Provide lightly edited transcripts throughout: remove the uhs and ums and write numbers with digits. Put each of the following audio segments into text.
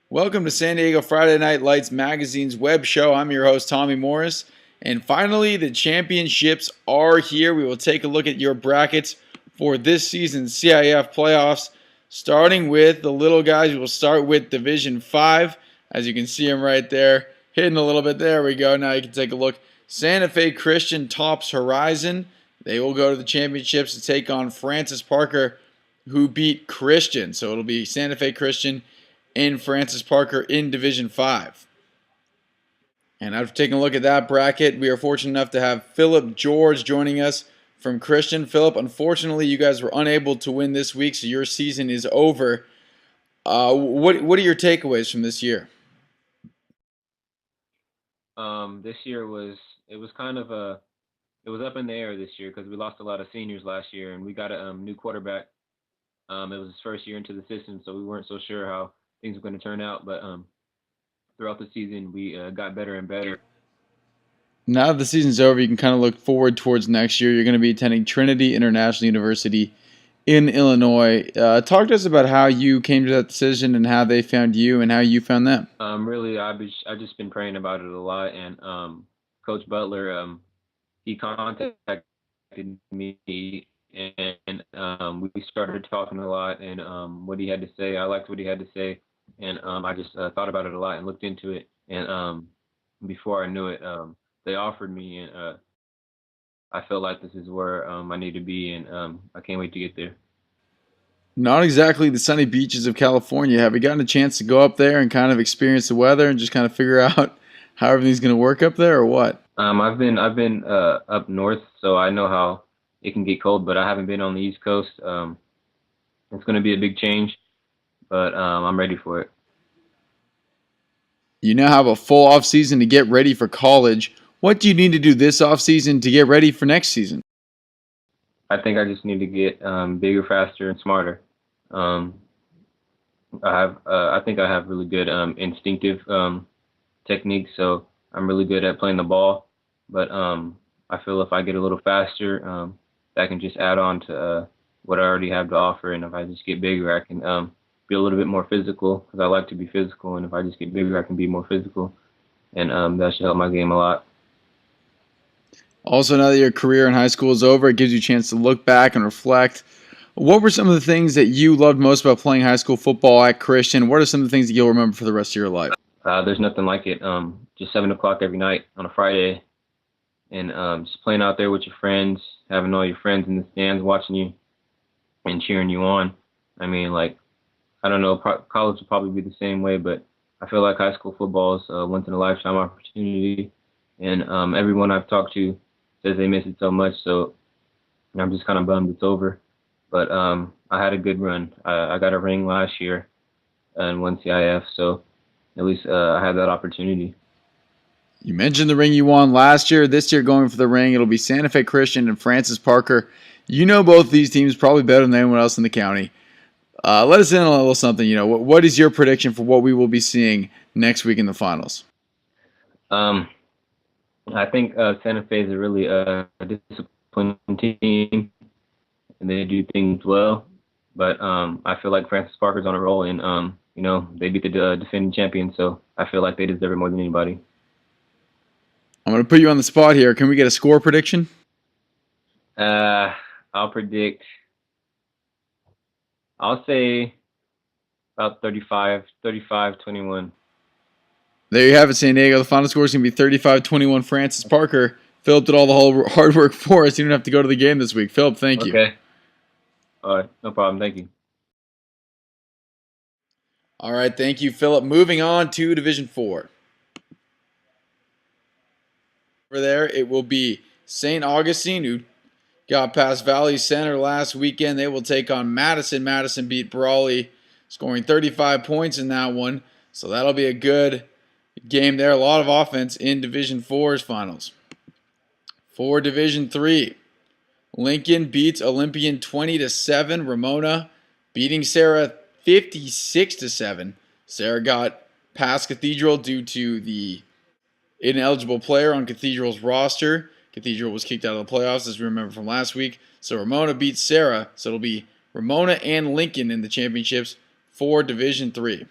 Welcome to San Diego Friday Night Lights Magazine's web show. I'm your host, Tommy Morris. And finally, the championships are here. We will take a look at your brackets for this season's CIF playoffs. Starting with the little guys, we will start with Division 5. As you can see them right there, hidden a little bit. There we go. Now you can take a look. Santa Fe Christian tops Horizon. They will go to the championships to take on Francis Parker, who beat Christian. So it'll be Santa Fe Christian and Francis Parker in Division 5. And after taking a look at that bracket, we are fortunate enough to have Philip George joining us from Christian. Philip, unfortunately, you guys were unable to win this week, so your season is over. What are your takeaways from this year? This year was kind of it was up in the air this year because we lost a lot of seniors last year, and we got a new quarterback. It was his first year into the system, so we weren't so sure how things were going to turn out. But throughout the season, we got better and better. Now that the season's over, you can kind of look forward towards next year. You're going to be attending Trinity International University in Illinois. Talk to us about how you came to that decision and how they found you and how you found them. Really, I've just been praying about it a lot, and Coach Butler, he contacted me, and we started talking a lot, and what he had to say, I liked what he had to say, and I just thought about it a lot and looked into it, and before I knew it, they offered me, and I felt like this is where I need to be, and I can't wait to get there. Not exactly the sunny beaches of California. Have you gotten a chance to go up there and kind of experience the weather and just kind of figure out how everything's going to work up there, or what? I've been up north, so I know how it can get cold, but I haven't been on the East Coast. It's going to be a big change, but I'm ready for it. You now have a full off season to get ready for college. What do you need to do this off season to get ready for next season? I think I just need to get bigger, faster, and smarter. I think I have really good instinctive techniques, so I'm really good at playing the ball. But I feel if I get a little faster, that can just add on to what I already have to offer. And if I just get bigger, I can be a little bit more physical because I like to be physical. And if I just get bigger, I can be more physical, and that should help my game a lot. Also, now that your career in high school is over, it gives you a chance to look back and reflect. What were some of the things that you loved most about playing high school football at Christian? What are some of the things that you'll remember for the rest of your life? There's nothing like it. Just 7 o'clock every night on a Friday, and just playing out there with your friends, having all your friends in the stands watching you and cheering you on. I mean, like, I don't know, college will probably be the same way, but I feel like high school football is a once in a lifetime opportunity, and everyone I've talked to says they miss it so much. So I'm just kind of bummed it's over. But I had a good run. I got a ring last year and won CIF, so at least I had that opportunity. You mentioned the ring you won last year. This year, going for the ring, it'll be Santa Fe Christian and Francis Parker. You know both these teams probably better than anyone else in the county. Let us in on a little something. What is your prediction for what we will be seeing next week in the finals? I think Santa Fe is a really disciplined team, and they do things well. But I feel like Francis Parker's on a roll, and they beat the defending champion, so I feel like they deserve it more than anybody. I'm going to put you on the spot here. Can we get a score prediction? I'll predict. I'll say about 35-21. There you have it, San Diego. The final score is going to be 35-21 Francis Parker. Philip did all the whole hard work for us. You didn't have to go to the game this week. Philip, thank you. Okay. All right. No problem. Thank you. All right. Thank you, Philip. Moving on to Division 4. Over there, it will be St. Augustine, who got past Valley Center last weekend. They will take on Madison. Madison beat Brawley, scoring 35 points in that one. So that'll be a good game there. A lot of offense in Division 4's finals. For Division 3, Lincoln beats Olympian 20-7. Ramona beating Sarah 56-7. Sarah got past Cathedral due to the ineligible player on Cathedral's roster. Cathedral was kicked out of the playoffs, as we remember from last week. So Ramona beats Sarah. So it'll be Ramona and Lincoln in the championships for Division 3.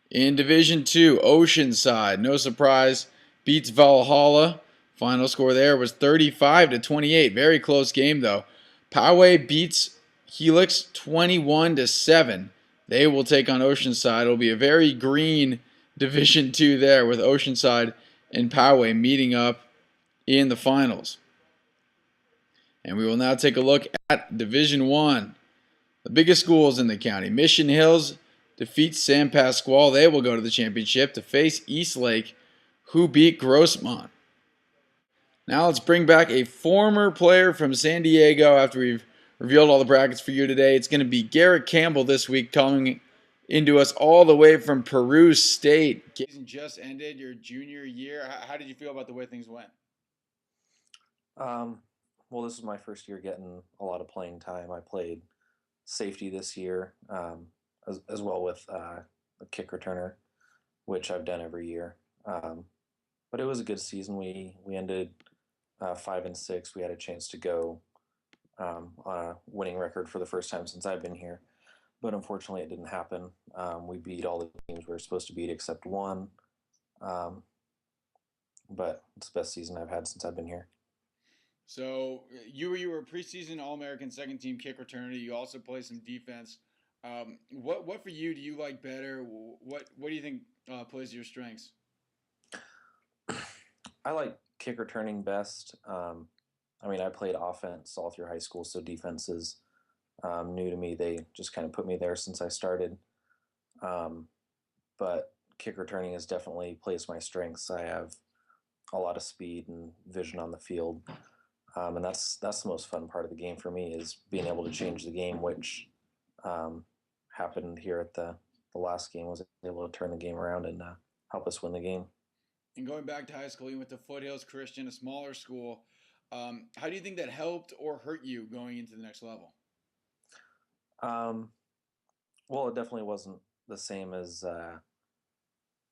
In Division 2, Oceanside, no surprise, beats Valhalla. Final score there was 35-28. Very close game though. Poway beats Helix 21-7. They will take on Oceanside. It'll be a very green Division 2 there with Oceanside and Poway meeting up in the finals. And we will now take a look at Division 1. The biggest schools in the county. Mission Hills defeats San Pasqual. They will go to the championship to face Eastlake, who beat Grossmont. Now let's bring back a former player from San Diego after we've revealed all the brackets for you today. It's going to be Garrett Campbell this week coming into us all the way from Peru State. Just ended your junior year. How did you feel about the way things went? Well, this is my first year getting a lot of playing time. I played safety this year, as well with a kick returner, which I've done every year. But it was a good season. We ended 5-6. We had a chance to go on a winning record for the first time since I've been here, but unfortunately it didn't happen. We beat all the teams we were supposed to beat except one, but it's the best season I've had since I've been here. So you were a preseason All-American second team kick returner. You also play some defense. What for you do you like better? What do you think plays to your strengths? I like kick returning best. I mean, I played offense all through high school, so defense is new to me. They just kind of put me there since I started. But kick returning is definitely plays my strengths. I have a lot of speed and vision on the field. And that's the most fun part of the game for me is being able to change the game, which happened here at the last game. Was able to turn the game around and help us win the game. And going back to high school, you went to Foothills Christian, a smaller school. How do you think that helped or hurt you going into the next level? Well, it definitely wasn't the same as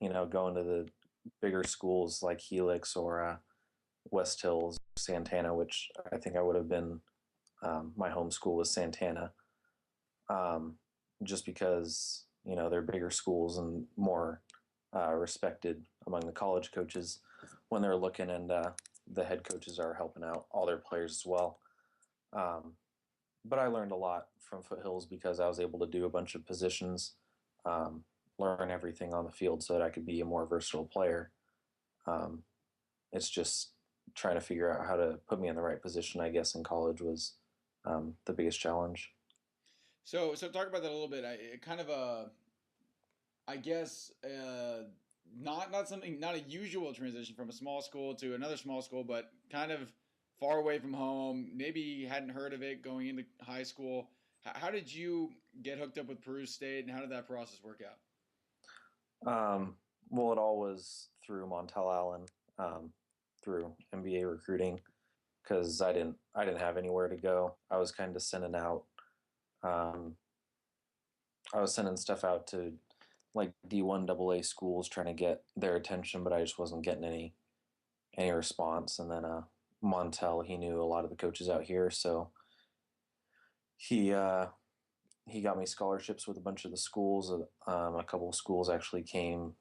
going to the bigger schools like Helix or West Hills, Santana, which I think I would have been. My home school was Santana, just because they're bigger schools and more respected among the college coaches when they're looking, and the head coaches are helping out all their players as well. But I learned a lot from Foothills because I was able to do a bunch of positions, learn everything on the field so that I could be a more versatile player. It's just trying to figure out how to put me in the right position, I guess, in college was the biggest challenge. So talk about that a little bit. I guess not something, not a usual transition from a small school to another small school, but kind of far away from home. Maybe you hadn't heard of it going into high school. How did you get hooked up with Peru State, and how did that process work out? Well, it all was through Montel Allen, through MBA recruiting, because I didn't have anywhere to go. I was kind of sending out. I was sending stuff out to like D1 AA schools trying to get their attention, but I just wasn't getting any response. And then Montel, he knew a lot of the coaches out here, so he got me scholarships with a bunch of the schools. A couple of schools actually came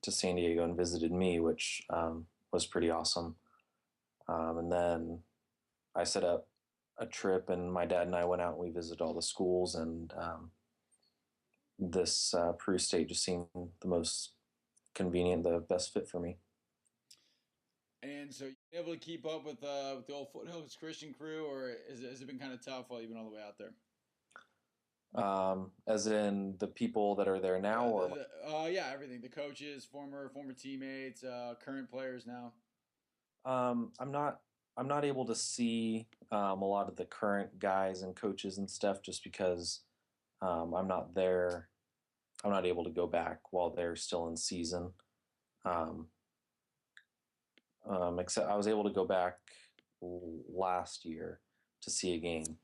to San Diego and visited me, which was pretty awesome. And then I set up a trip, and my dad and I went out and we visited all the schools, and this Peru State just seemed the most convenient, the best fit for me. And so, you able to keep up with the old Foothills Christian crew, or has it been kind of tough while you've been all the way out there? As in the people that are there now, or yeah, everything. The coaches, former teammates, current players now. I'm not able to see a lot of the current guys and coaches and stuff just because I'm not there. I'm not able to go back while they're still in season. Except I was able to go back last year to see a game.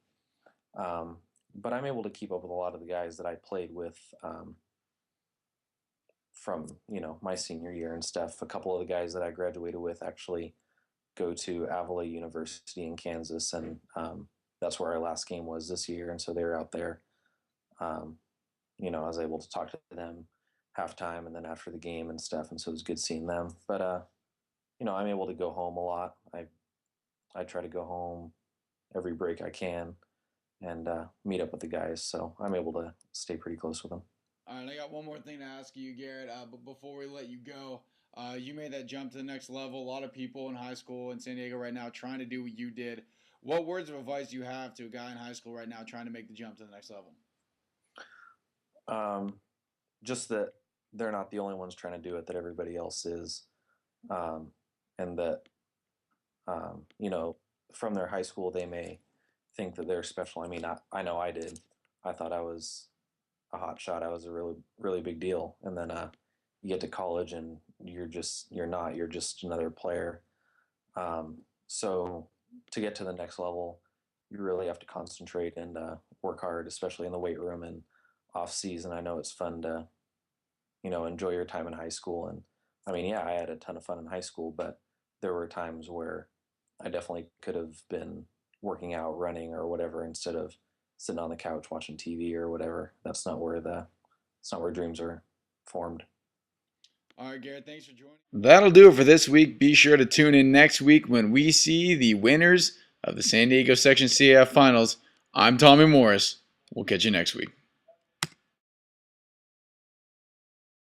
But I'm able to keep up with a lot of the guys that I played with from my senior year and stuff. A couple of the guys that I graduated with actually go to Avila University in Kansas, and that's where our last game was this year. And so they're out there. I was able to talk to them, halftime and then after the game and stuff. And so it was good seeing them. But I'm able to go home a lot. I try to go home every break I can and meet up with the guys. So I'm able to stay pretty close with them. All right, I got one more thing to ask you, Garrett. But before we let you go, you made that jump to the next level. A lot of people in high school in San Diego right now trying to do what you did. What words of advice do you have to a guy in high school right now trying to make the jump to the next level? Just that they're not the only ones trying to do it, that everybody else is. And that, from their high school, they may think that they're special. I mean, I know I did. I thought I was a hot shot. I was a really, really big deal. And then you get to college and you're not. You're just another player. So to get to the next level, you really have to concentrate and work hard, especially in the weight room and off season. I know it's fun to, enjoy your time in high school. And I mean, yeah, I had a ton of fun in high school, but there were times where I definitely could have been working out, running, or whatever, instead of sitting on the couch watching TV or whatever. It's not where dreams are formed. All right, Garrett, thanks for joining. That'll do it for this week. Be sure to tune in next week when we see the winners of the San Diego Section CAF Finals. I'm Tommy Morris. We'll catch you next week.